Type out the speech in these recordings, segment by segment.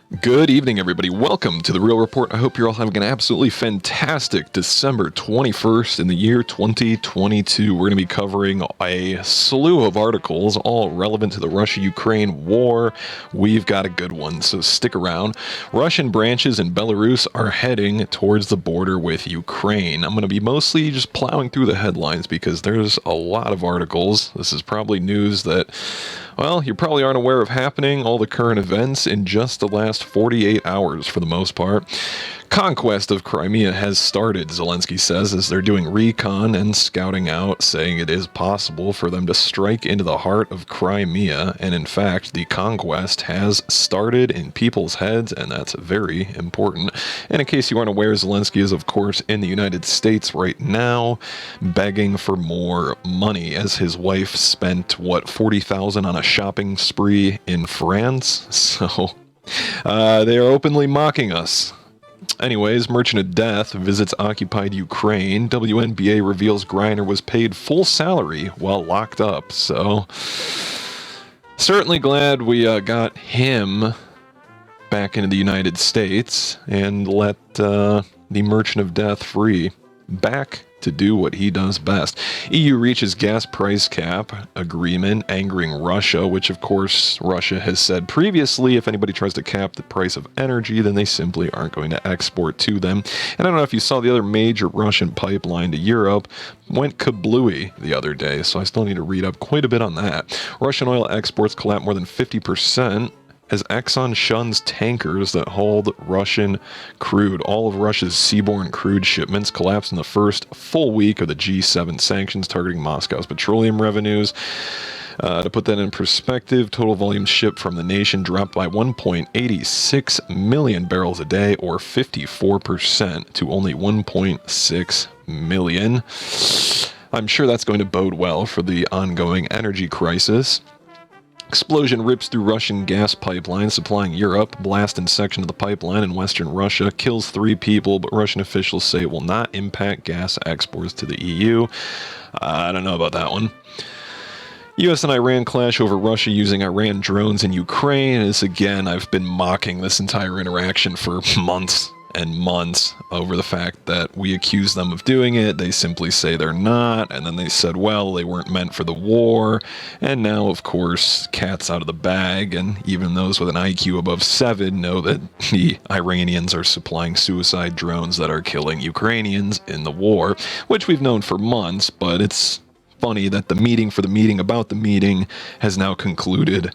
Good evening, everybody. Welcome to The Real Report. I hope you're all having an absolutely fantastic December 21st in the year 2022. We're going to be covering a slew of articles, all relevant to the Russia-Ukraine war. We've got a good one, so stick around. Russian branches in Belarus are heading towards the border with Ukraine. I'm going to be mostly just plowing through the headlines because there's a lot of articles. This is probably news that, well, you probably aren't aware of happening, all the current events in just the last 48 hours for the most part. Conquest of Crimea has started, Zelensky says, as they're doing recon and scouting out, saying it is possible for them to strike into the heart of Crimea. And in fact, the conquest has started in people's heads, and that's very important. And in case you aren't aware, Zelensky is, of course, in the United States right now, begging for more money, as his wife spent, $40,000 on a shopping spree in France. So they are openly mocking us. Anyways, Merchant of Death visits occupied Ukraine. WNBA reveals Griner was paid full salary while locked up. So, certainly glad we got him back into the United States and let the Merchant of Death free. Back to do what he does best. EU reaches gas price cap agreement, angering Russia, which of course Russia has said previously if anybody tries to cap the price of energy, then they simply aren't going to export to them. And I don't know if you saw the other major Russian pipeline to Europe went kablooey the other day, so I still need to read up quite a bit on that. Russian oil exports collapsed more than 50%. As Exxon shuns tankers that hauled Russian crude. All of Russia's seaborne crude shipments collapsed in the first full week of the G7 sanctions targeting Moscow's petroleum revenues. To put that in perspective, total volume shipped from the nation dropped by 1.86 million barrels a day, or 54%, to only 1.6 million. I'm sure that's going to bode well for the ongoing energy crisis. Explosion rips through Russian gas pipeline supplying Europe. Blast in section of the pipeline in western Russia kills 3 people, but Russian officials say it will not impact gas exports to the EU. I don't know about that one. U.S. and Iran clash over Russia using Iran drones in Ukraine. As again, I've been mocking this entire interaction for months and months over the fact that we accuse them of doing it. They simply say they're not, and then they said, well, they weren't meant for the war. And now, of course, cat's out of the bag, and even those with an IQ above 7 know that the Iranians are supplying suicide drones that are killing Ukrainians in the war, which we've known for months, but it's funny that the meeting for the meeting about the meeting has now concluded.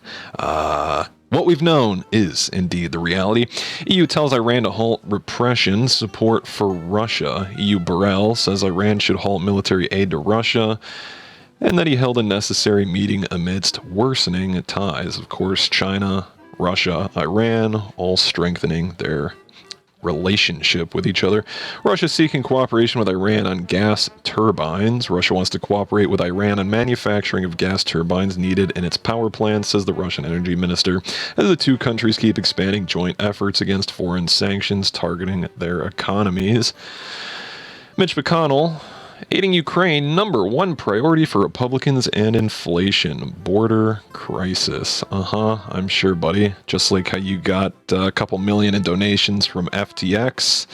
What we've known is indeed the reality. EU tells Iran to halt repression support for Russia. EU Borrell says Iran should halt military aid to Russia, and that he held a necessary meeting amidst worsening ties. Of course, China, Russia, Iran, all strengthening their relationship with each other. Russia seeking cooperation with Iran on gas turbines. Russia wants to cooperate with Iran on manufacturing of gas turbines needed in its power plant, says the Russian energy minister, as the two countries keep expanding joint efforts against foreign sanctions targeting their economies. Mitch McConnell, aiding Ukraine, #1 priority for Republicans and inflation. Border crisis. I'm sure, buddy. Just like how you got a couple million in donations from FTX.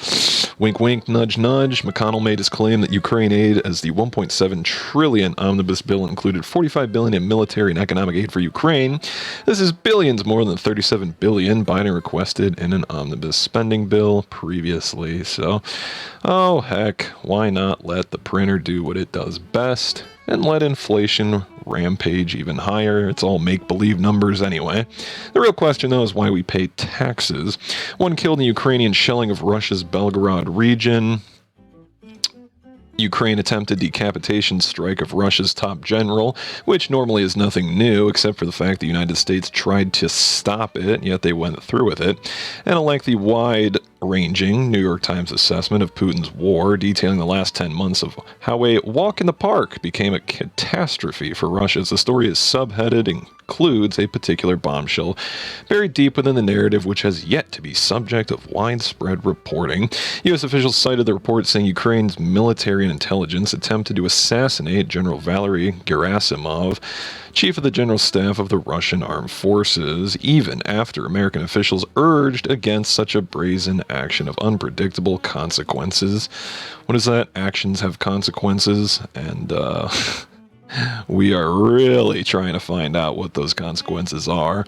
Wink, wink, nudge, nudge. McConnell made his claim that Ukraine aid as the $1.7 trillion omnibus bill included $45 billion in military and economic aid for Ukraine. This is billions more than $37 billion Biden requested in an omnibus spending bill previously. So, oh heck, why not let the printer do what it does best and let inflation rampage even higher? It's all make-believe numbers anyway. The real question, though, is why we pay taxes. 1 killed in Ukrainian shelling of Russia's Belgorod region. Ukraine attempted decapitation strike of Russia's top general, which normally is nothing new, except for the fact the United States tried to stop it, yet they went through with it. And a lengthy, wide-ranging New York Times assessment of Putin's war, detailing the last 10 months of how a walk in the park became a catastrophe for Russia. The story is subheaded includes a particular bombshell buried deep within the narrative which has yet to be subject of widespread reporting. U.S. officials cited the report saying Ukraine's military and intelligence attempted to assassinate General Valery Gerasimov, chief of the General Staff of the Russian Armed Forces, even after American officials urged against such a brazen action of unpredictable consequences. What is that? Actions have consequences, and we are really trying to find out what those consequences are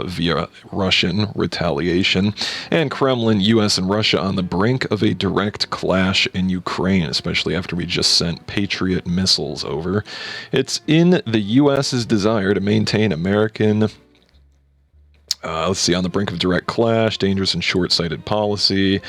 via Russian retaliation. And Kremlin, U.S., and Russia on the brink of a direct clash in Ukraine, especially after we just sent Patriot missiles over. It's in the U.S.'s desire to maintain American on the brink of direct clash, dangerous and short-sighted policy.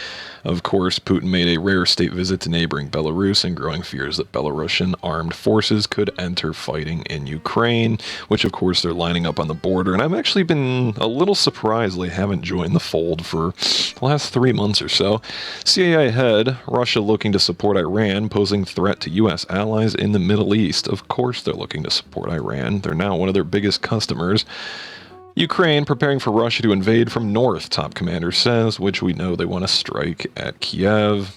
Of course, Putin made a rare state visit to neighboring Belarus and growing fears that Belarusian armed forces could enter fighting in Ukraine, which of course they're lining up on the border. And I've actually been a little surprised they haven't joined the fold for the last 3 months or so. CIA ahead, Russia looking to support Iran, posing threat to U.S. allies in the Middle East. Of course they're looking to support Iran. They're now one of their biggest customers. Ukraine preparing for Russia to invade from north, top commander says, which we know they want to strike at Kiev.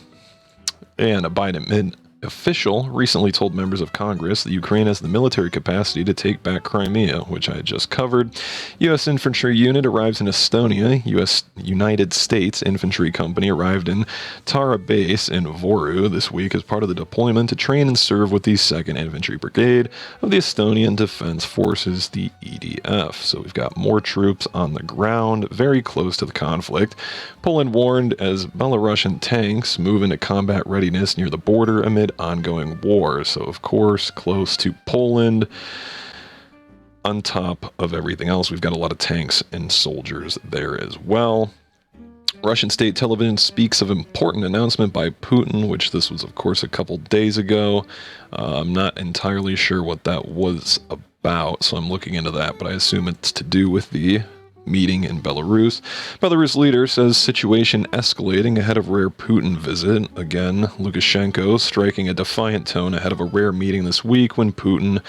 And a Biden official recently told members of Congress that Ukraine has the military capacity to take back Crimea, which I just covered. U.S. infantry unit arrives in Estonia. United States Infantry Company arrived in Tara Base in Voru this week as part of the deployment to train and serve with the 2nd Infantry Brigade of the Estonian Defense Forces, the EDF. So we've got more troops on the ground, very close to the conflict. Poland warned as Belarusian tanks move into combat readiness near the border amid ongoing war. So of course, close to Poland. On top of everything else, we've got a lot of tanks and soldiers there as well. Russian state television speaks of important announcement by Putin, which this was of course a couple days ago. I'm not entirely sure what that was about, so I'm looking into that, but I assume it's to do with the meeting in Belarus. Belarus leader says situation escalating ahead of rare Putin visit. Again, Lukashenko striking a defiant tone ahead of a rare meeting this week when Putin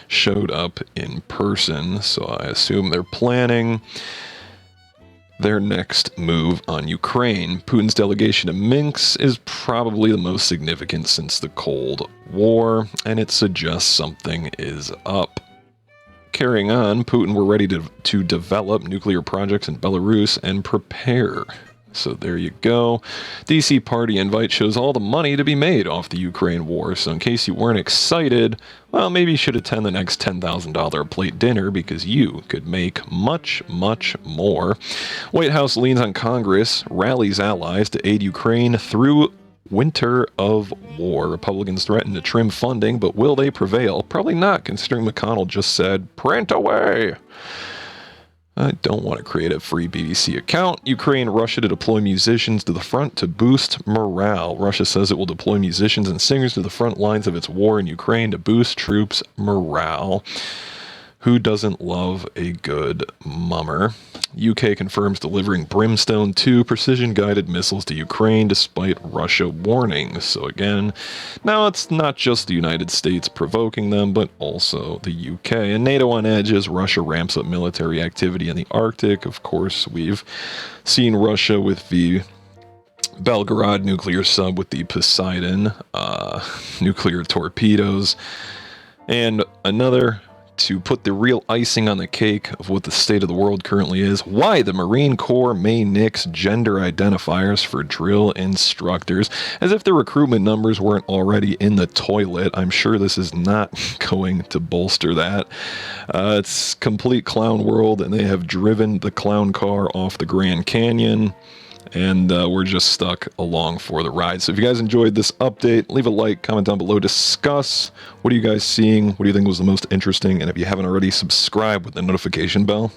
showed up in person. So I assume they're planning their next move on Ukraine. Putin's delegation to Minsk is probably the most significant since the Cold War, and it suggests something is up. Carrying on, Putin were ready to develop nuclear projects in Belarus and prepare. So there you go. DC party invite shows all the money to be made off the Ukraine war. So in case you weren't excited, well, maybe you should attend the next $10,000 a plate dinner because you could make much, much more. White House leans on Congress, rallies allies to aid Ukraine through winter of war. Republicans threaten to trim funding, but will they prevail? Probably not, considering McConnell just said, print away. I don't want to create a free BBC account. Ukraine, Russia to deploy musicians to the front to boost morale. Russia says it will deploy musicians and singers to the front lines of its war in Ukraine to boost troops' morale. Who doesn't love a good mummer? UK confirms delivering Brimstone 2 precision-guided missiles to Ukraine despite Russia warnings. So again, now it's not just the United States provoking them, but also the UK. And NATO on edge as Russia ramps up military activity in the Arctic. Of course, we've seen Russia with the Belgorod nuclear sub with the Poseidon nuclear torpedoes. And another to put the real icing on the cake of what the state of the world currently is, why the Marine Corps may nix gender identifiers for drill instructors. As if the recruitment numbers weren't already in the toilet, I'm sure this is not going to bolster that. It's complete clown world, and they have driven the clown car off the Grand Canyon. And we're just stuck along for the ride. So if you guys enjoyed this update, leave a like, comment down below, discuss what are you guys seeing, what do you think was the most interesting, and if you haven't already, subscribe with the notification bell.